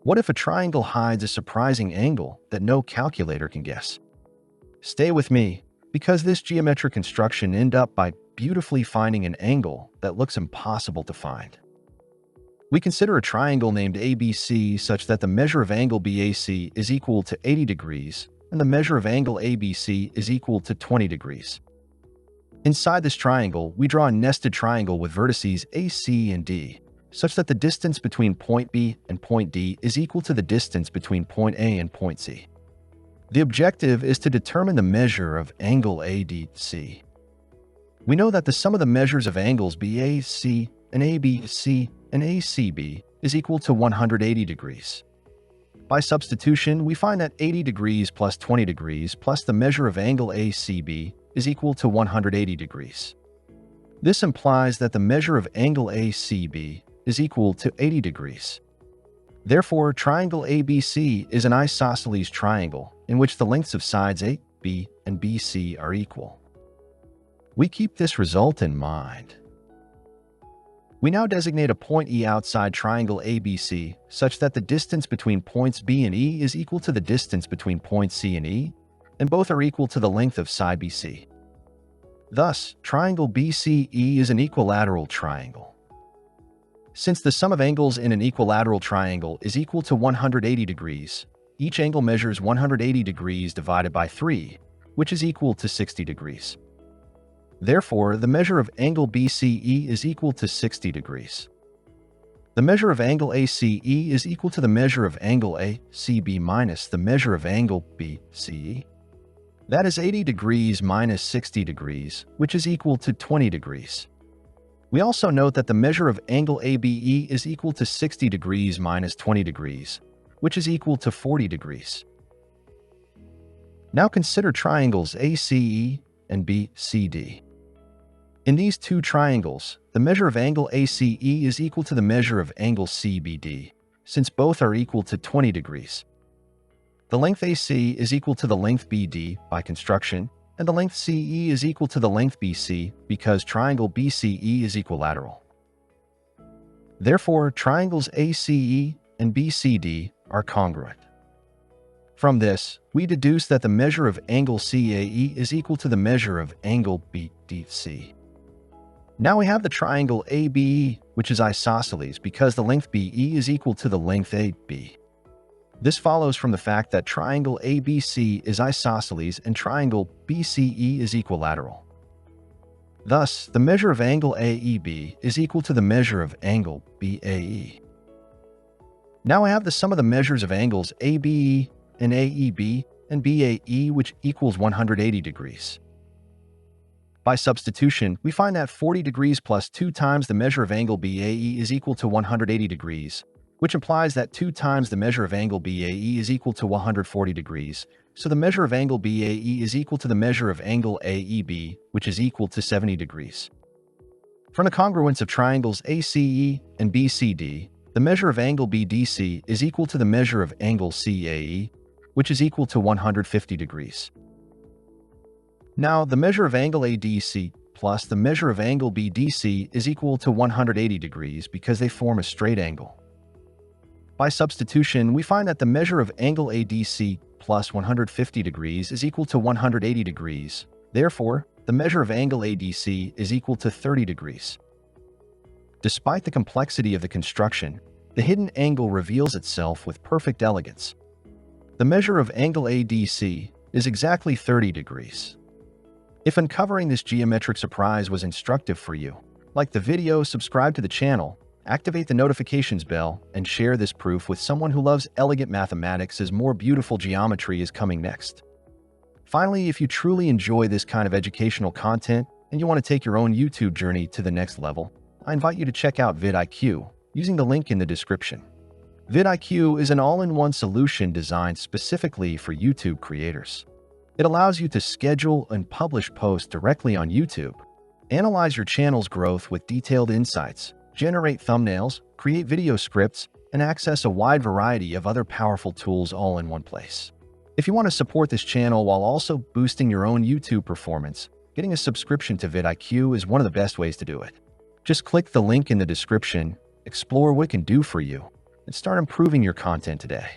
What if a triangle hides a surprising angle that no calculator can guess? Stay with me, because this geometric construction ends up by beautifully finding an angle that looks impossible to find. We consider a triangle named ABC such that the measure of angle BAC is equal to 80 degrees and the measure of angle ABC is equal to 20 degrees. Inside this triangle, we draw a nested triangle with vertices AC and D, such that the distance between point B and point D is equal to the distance between point A and point C. The objective is to determine the measure of angle ADC. We know that the sum of the measures of angles BAC and ABC and ACB is equal to 180 degrees. By substitution, we find that 80 degrees plus 20 degrees plus the measure of angle ACB is equal to 180 degrees. This implies that the measure of angle ACB is equal to 80 degrees. Therefore, triangle ABC is an isosceles triangle in which the lengths of sides A, B, and BC are equal. We keep this result in mind. We now designate a point E outside triangle ABC such that the distance between points B and E is equal to the distance between points C and E, and both are equal to the length of side BC. Thus, triangle BCE is an equilateral triangle. Since the sum of angles in an equilateral triangle is equal to 180 degrees, each angle measures 180 degrees divided by 3, which is equal to 60 degrees. Therefore, the measure of angle BCE is equal to 60 degrees. The measure of angle ACE is equal to the measure of angle ACB minus the measure of angle BCE. That is 80 degrees minus 60 degrees, which is equal to 20 degrees. We also note that the measure of angle ABE is equal to 60 degrees minus 20 degrees, which is equal to 40 degrees. Now consider triangles ACE and BCD. In these two triangles, the measure of angle ACE is equal to the measure of angle CBD, since both are equal to 20 degrees. The length AC is equal to the length BD by construction, and the length CE is equal to the length BC because triangle BCE is equilateral. Therefore, triangles ACE and BCD are congruent. From this, we deduce that the measure of angle CAE is equal to the measure of angle BDC. Now we have the triangle ABE, which is isosceles because the length BE is equal to the length AB. This follows from the fact that triangle ABC is isosceles and triangle BCE is equilateral. Thus, the measure of angle AEB is equal to the measure of angle BAE. Now I have the sum of the measures of angles ABE and AEB and BAE, which equals 180 degrees. By substitution, we find that 40 degrees plus 2 times the measure of angle BAE is equal to 180 degrees, which implies that 2 times the measure of angle BAE is equal to 140 degrees, so the measure of angle BAE is equal to the measure of angle AEB, which is equal to 70 degrees. From the congruence of triangles ACE and BCD, the measure of angle BDC is equal to the measure of angle CAE, which is equal to 150 degrees. Now, the measure of angle ADC plus the measure of angle BDC is equal to 180 degrees because they form a straight angle. By substitution, we find that the measure of angle ADC plus 150 degrees is equal to 180 degrees. Therefore, the measure of angle ADC is equal to 30 degrees. Despite the complexity of the construction, the hidden angle reveals itself with perfect elegance. The measure of angle ADC is exactly 30 degrees. If uncovering this geometric surprise was instructive for you, like the video, subscribe to the channel, activate the notifications bell, and share this proof with someone who loves elegant mathematics as more beautiful geometry is coming next. Finally, if you truly enjoy this kind of educational content and you want to take your own YouTube journey to the next level, I invite you to check out vidIQ using the link in the description. vidIQ is an all-in-one solution designed specifically for YouTube creators. It allows you to schedule and publish posts directly on YouTube, analyze your channel's growth with detailed insights, generate thumbnails, create video scripts, and access a wide variety of other powerful tools all in one place. If you want to support this channel while also boosting your own YouTube performance, getting a subscription to vidIQ is one of the best ways to do it. Just click the link in the description, explore what it can do for you, and start improving your content today.